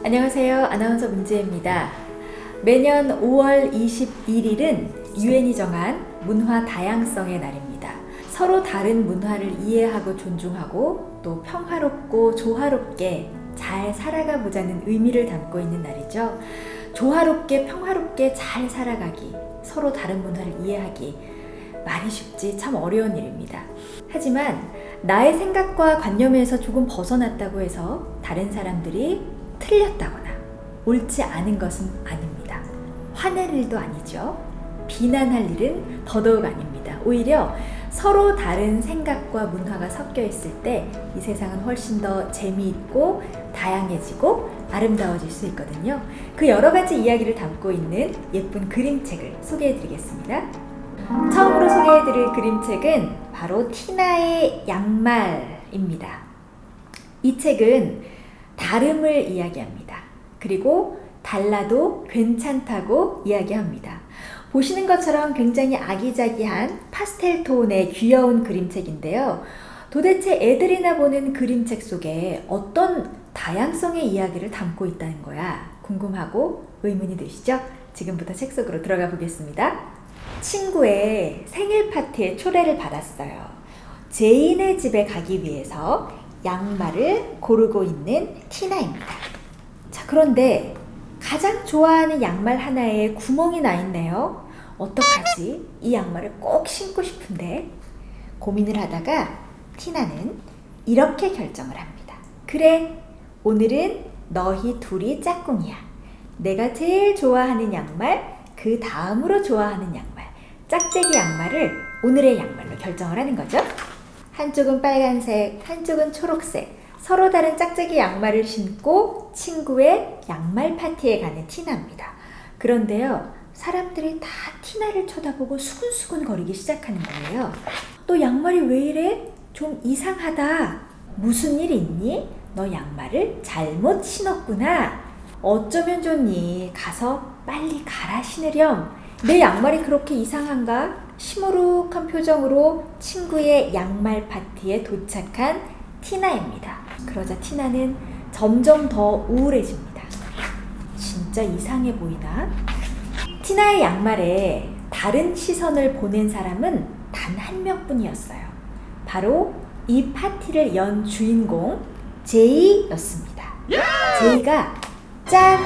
안녕하세요. 아나운서 문지혜입니다. 매년 5월 21일은 유엔이 정한 문화 다양성의 날입니다. 서로 다른 문화를 이해하고 존중하고 또 평화롭고 조화롭게 잘 살아가 보자는 의미를 담고 있는 날이죠. 조화롭게 평화롭게 잘 살아가기, 서로 다른 문화를 이해하기, 말이 쉽지 참 어려운 일입니다. 하지만 나의 생각과 관념에서 조금 벗어났다고 해서 다른 사람들이 틀렸다거나 옳지 않은 것은 아닙니다. 화낼 일도 아니죠. 비난할 일은 더더욱 아닙니다. 오히려 서로 다른 생각과 문화가 섞여 있을 때 이 세상은 훨씬 더 재미있고 다양해지고 아름다워질 수 있거든요. 그 여러 가지 이야기를 담고 있는 예쁜 그림책을 소개해드리겠습니다. 처음으로 소개해드릴 그림책은 바로 티나의 양말입니다. 이 책은 다름을 이야기합니다. 그리고 달라도 괜찮다고 이야기합니다. 보시는 것처럼 굉장히 아기자기한 파스텔 톤의 귀여운 그림책인데요. 도대체 애들이나 보는 그림책 속에 어떤 다양성의 이야기를 담고 있다는 거야 궁금하고 의문이 드시죠? 지금부터 책 속으로 들어가 보겠습니다. 친구의 생일 파티에 초대를 받았어요. 제인의 집에 가기 위해서 양말을 고르고 있는 티나입니다. 자, 그런데 가장 좋아하는 양말 하나에 구멍이 나 있네요. 어떡하지? 이 양말을 꼭 신고 싶은데. 고민을 하다가 티나는 이렇게 결정을 합니다. 그래, 오늘은 너희 둘이 짝꿍이야. 내가 제일 좋아하는 양말, 그 다음으로 좋아하는 양말, 짝짝이 양말을 오늘의 양말로 결정을 하는 거죠. 한쪽은 빨간색, 한쪽은 초록색, 서로 다른 짝짝이 양말을 신고 친구의 양말 파티에 가는 티나입니다. 그런데요, 사람들이 다 티나를 쳐다보고 수근수근 거리기 시작하는 거예요. 너 양말이 왜 이래? 좀 이상하다. 무슨 일 있니? 너 양말을 잘못 신었구나. 어쩌면 좋니? 가서 빨리 갈아 신으렴. 내 양말이 그렇게 이상한가? 시무룩한 표정으로 친구의 양말 파티에 도착한 티나입니다. 그러자 티나는 점점 더 우울해집니다. 진짜 이상해 보이나? 티나의 양말에 다른 시선을 보낸 사람은 단 한 명뿐이었어요. 바로 이 파티를 연 주인공 제이였습니다. 제이가 짠!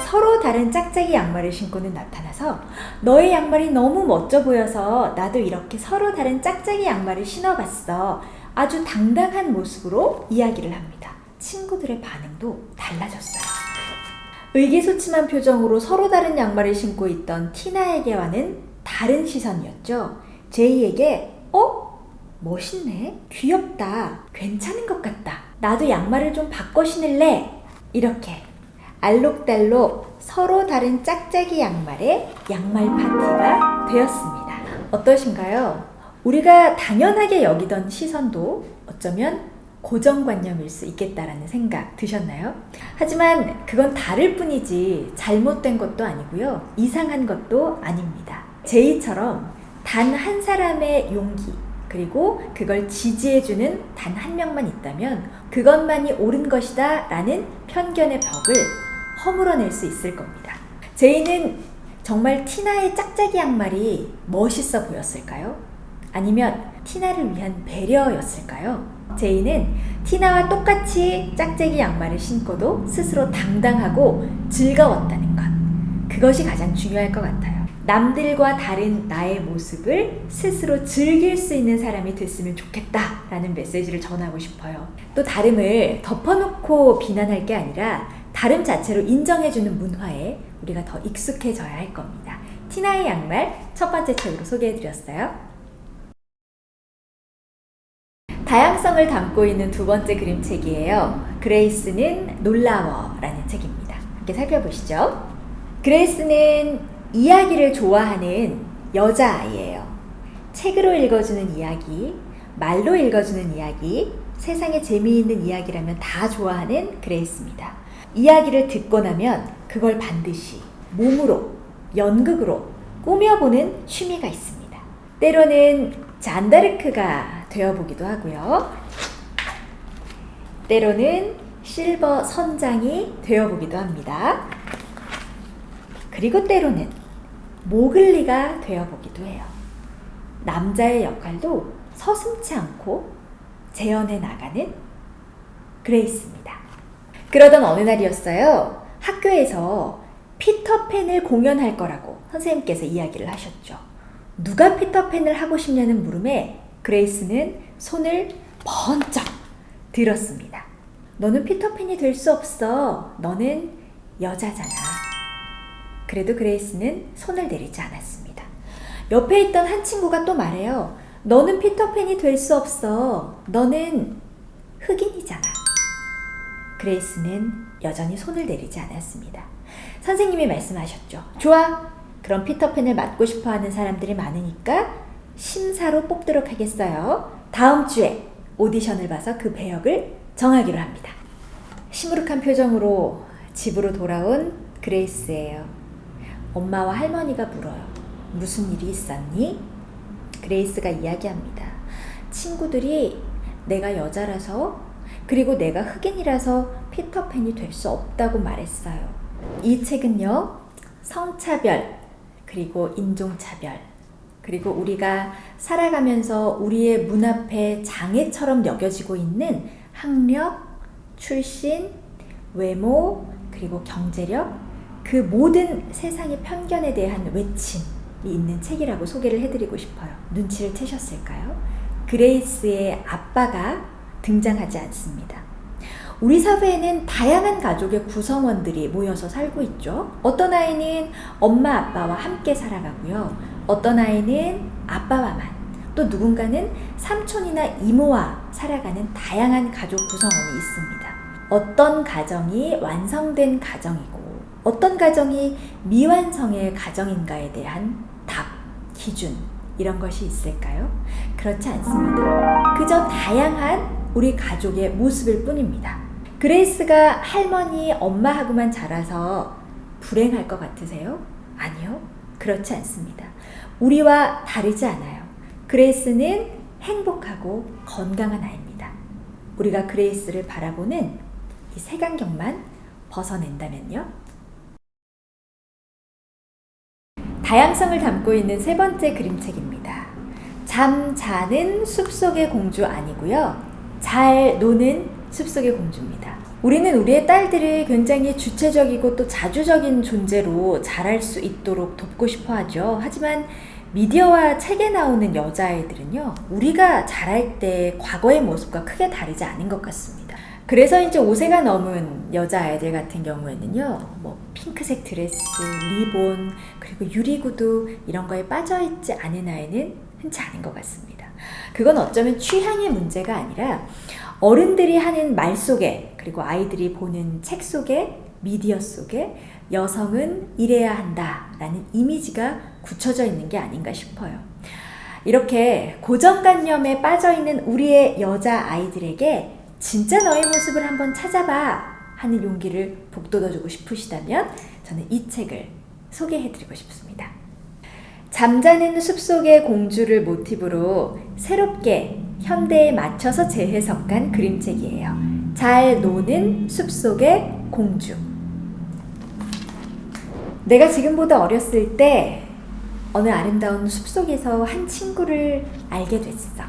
서로 다른 짝짝이 양말을 신고는 나타나서 너의 양말이 너무 멋져 보여서 나도 이렇게 서로 다른 짝짝이 양말을 신어봤어. 아주 당당한 모습으로 이야기를 합니다. 친구들의 반응도 달라졌어요. 의기소침한 표정으로 서로 다른 양말을 신고 있던 티나에게와는 다른 시선이었죠. 제이에게 멋있네? 귀엽다. 괜찮은 것 같다. 나도 양말을 좀 바꿔 신을래. 이렇게 알록달록 서로 다른 짝짝이 양말의 양말 파티가 되었습니다. 어떠신가요? 우리가 당연하게 여기던 시선도 어쩌면 고정관념일 수 있겠다라는 생각 드셨나요? 하지만 그건 다를 뿐이지 잘못된 것도 아니고요. 이상한 것도 아닙니다. 제이처럼 단 한 사람의 용기, 그리고 그걸 지지해주는 단 한 명만 있다면 그것만이 옳은 것이다 라는 편견의 벽을 허물어낼 수 있을 겁니다. 제이는 정말 티나의 짝짝이 양말이 멋있어 보였을까요? 아니면 티나를 위한 배려였을까요? 제이는 티나와 똑같이 짝짝이 양말을 신고도 스스로 당당하고 즐거웠다는 것, 그것이 가장 중요할 것 같아요. 남들과 다른 나의 모습을 스스로 즐길 수 있는 사람이 됐으면 좋겠다라는 메시지를 전하고 싶어요. 또 다름을 덮어놓고 비난할 게 아니라 다름 자체로 인정해주는 문화에 우리가 더 익숙해져야 할 겁니다. 티나의 양말 첫 번째 책으로 소개해드렸어요. 다양성을 담고 있는 두 번째 그림책이에요. 그레이스는 놀라워라는 책입니다. 함께 살펴보시죠. 그레이스는 이야기를 좋아하는 여자아이예요. 책으로 읽어주는 이야기, 말로 읽어주는 이야기, 세상에 재미있는 이야기라면 다 좋아하는 그레이스입니다. 이야기를 듣고 나면 그걸 반드시 몸으로, 연극으로 꾸며보는 취미가 있습니다. 때로는 잔다르크가 되어보기도 하고요. 때로는 실버 선장이 되어보기도 합니다. 그리고 때로는 모글리가 되어보기도 해요. 남자의 역할도 서슴지 않고 재현해 나가는 그레이스입니다. 그러던 어느 날이었어요. 학교에서 피터팬을 공연할 거라고 선생님께서 이야기를 하셨죠. 누가 피터팬을 하고 싶냐는 물음에 그레이스는 손을 번쩍 들었습니다. 너는 피터팬이 될 수 없어. 너는 여자잖아. 그래도 그레이스는 손을 내리지 않았습니다. 옆에 있던 한 친구가 또 말해요. 너는 피터팬이 될 수 없어. 너는 흑인이잖아. 그레이스는 여전히 손을 내리지 않았습니다. 선생님이 말씀하셨죠. 좋아. 그럼 피터팬을 맡고 싶어하는 사람들이 많으니까 심사로 뽑도록 하겠어요. 다음 주에 오디션을 봐서 그 배역을 정하기로 합니다. 시무룩한 표정으로 집으로 돌아온 그레이스예요. 엄마와 할머니가 물어요. 무슨 일이 있었니? 그레이스가 이야기합니다. 친구들이 내가 여자라서 그리고 내가 흑인이라서 피터팬이 될 수 없다고 말했어요. 이 책은요. 성차별 그리고 인종차별 그리고 우리가 살아가면서 우리의 문 앞에 장애처럼 여겨지고 있는 학력, 출신, 외모 그리고 경제력 그 모든 세상의 편견에 대한 외침이 있는 책이라고 소개를 해드리고 싶어요. 눈치를 채셨을까요? 그레이스의 아빠가 등장하지 않습니다. 우리 사회에는 다양한 가족의 구성원들이 모여서 살고 있죠. 어떤 아이는 엄마 아빠와 함께 살아가고요. 어떤 아이는 아빠와만, 또 누군가는 삼촌이나 이모와 살아가는 다양한 가족 구성원이 있습니다. 어떤 가정이 완성된 가정이고 어떤 가정이 미완성의 가정인가에 대한 답, 기준 이런 것이 있을까요? 그렇지 않습니다. 그저 다양한 우리 가족의 모습일 뿐입니다. 그레이스가 할머니, 엄마하고만 자라서 불행할 것 같으세요? 아니요. 그렇지 않습니다. 우리와 다르지 않아요. 그레이스는 행복하고 건강한 아이입니다. 우리가 그레이스를 바라보는 이 색안경만 벗어낸다면요. 다양성을 담고 있는 세 번째 그림책입니다. 잠자는 숲속의 공주 아니고요. 잘 노는 숲속의 공주입니다. 우리는 우리의 딸들을 굉장히 주체적이고 또 자주적인 존재로 자랄 수 있도록 돕고 싶어 하죠. 하지만 미디어와 책에 나오는 여자아이들은요, 우리가 자랄 때 과거의 모습과 크게 다르지 않은 것 같습니다. 그래서 이제 5세가 넘은 여자아이들 같은 경우에는요, 핑크색 드레스, 리본, 그리고 유리구두 이런 거에 빠져있지 않은 아이는 흔치 않은 것 같습니다. 그건 어쩌면 취향의 문제가 아니라 어른들이 하는 말 속에 그리고 아이들이 보는 책 속에 미디어 속에 여성은 이래야 한다라는 이미지가 굳혀져 있는 게 아닌가 싶어요. 이렇게 고정관념에 빠져있는 우리의 여자아이들에게 진짜 너의 모습을 한번 찾아봐 하는 용기를 북돋워주고 싶으시다면 저는 이 책을 소개해드리고 싶습니다. 잠자는 숲속의 공주를 모티브로 새롭게 현대에 맞춰서 재해석한 그림책이에요. 잘 노는 숲속의 공주. 내가 지금보다 어렸을 때 어느 아름다운 숲속에서 한 친구를 알게 됐어.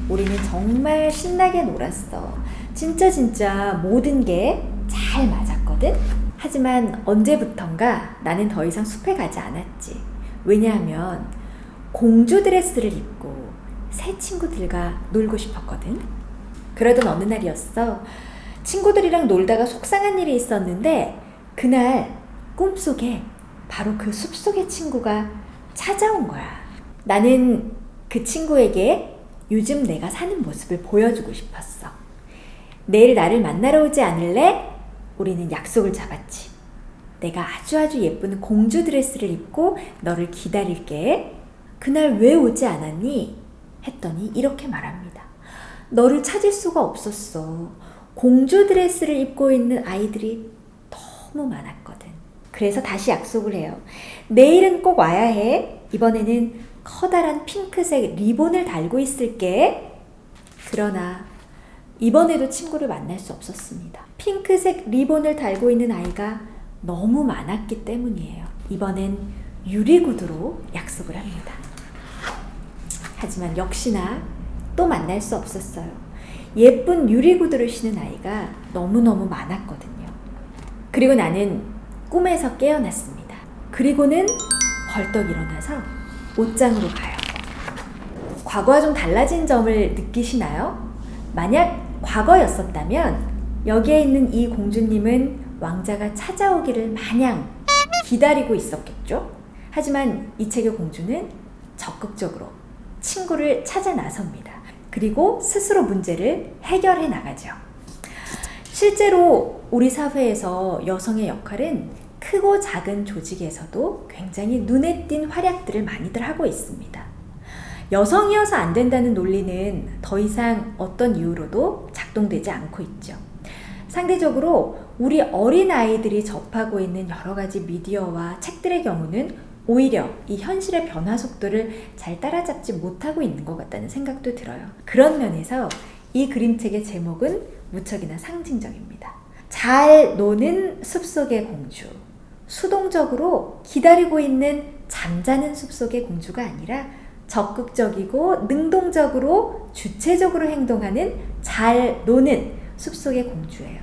우리는 정말 신나게 놀았어. 진짜 모든 게 잘 맞았거든. 하지만 언제부턴가 나는 더 이상 숲에 가지 않았지. 왜냐하면 공주 드레스를 입고 새 친구들과 놀고 싶었거든. 그러던 어느 날이었어. 친구들이랑 놀다가 속상한 일이 있었는데 그날 꿈속에 바로 그 숲속의 친구가 찾아온 거야. 나는 그 친구에게 요즘 내가 사는 모습을 보여주고 싶었어. 내일 나를 만나러 오지 않을래? 우리는 약속을 잡았지. 내가 아주 예쁜 공주 드레스를 입고 너를 기다릴게. 그날 왜 오지 않았니? 했더니 이렇게 말합니다. 너를 찾을 수가 없었어. 공주 드레스를 입고 있는 아이들이 너무 많았거든. 그래서 다시 약속을 해요. 내일은 꼭 와야 해. 이번에는 커다란 핑크색 리본을 달고 있을게. 그러나 이번에도 친구를 만날 수 없었습니다. 핑크색 리본을 달고 있는 아이가 너무 많았기 때문이에요. 이번엔 유리구두로 약속을 합니다. 하지만 역시나 또 만날 수 없었어요. 예쁜 유리구두를 신은 아이가 너무너무 많았거든요. 그리고 나는 꿈에서 깨어났습니다. 그리고는 벌떡 일어나서 옷장으로 가요. 과거와 좀 달라진 점을 느끼시나요? 만약 과거였었다면 여기에 있는 이 공주님은 왕자가 찾아오기를 마냥 기다리고 있었겠죠? 하지만 이 책의 공주는 적극적으로 친구를 찾아 나섭니다. 그리고 스스로 문제를 해결해 나가죠. 실제로 우리 사회에서 여성의 역할은 크고 작은 조직에서도 굉장히 눈에 띈 활약들을 많이들 하고 있습니다. 여성이어서 안 된다는 논리는 더 이상 어떤 이유로도 작동되지 않고 있죠. 상대적으로 우리 어린아이들이 접하고 있는 여러 가지 미디어와 책들의 경우는 오히려 이 현실의 변화 속도를 잘 따라잡지 못하고 있는 것 같다는 생각도 들어요. 그런 면에서 이 그림책의 제목은 무척이나 상징적입니다. 잘 노는 숲속의 공주. 수동적으로 기다리고 있는 잠자는 숲속의 공주가 아니라 적극적이고 능동적으로 주체적으로 행동하는 잘 노는 숲속의 공주예요.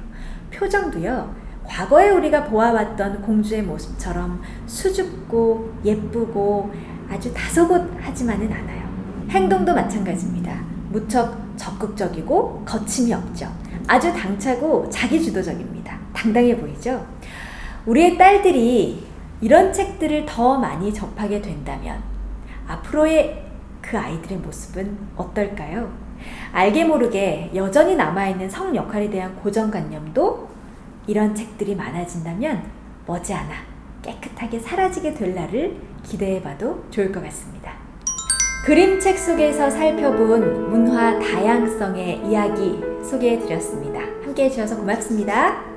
표정도요, 과거에 우리가 보아왔던 공주의 모습처럼 수줍고 예쁘고 아주 다소곳하지만은 않아요. 행동도 마찬가지입니다. 무척 적극적이고 거침이 없죠. 아주 당차고 자기주도적입니다. 당당해 보이죠? 우리의 딸들이 이런 책들을 더 많이 접하게 된다면 앞으로의 그 아이들의 모습은 어떨까요? 알게 모르게 여전히 남아있는 성 역할에 대한 고정관념도 이런 책들이 많아진다면 머지않아 깨끗하게 사라지게 될 날을 기대해봐도 좋을 것 같습니다. 그림책 속에서 살펴본 문화 다양성의 이야기 소개해드렸습니다. 함께해 주셔서 고맙습니다.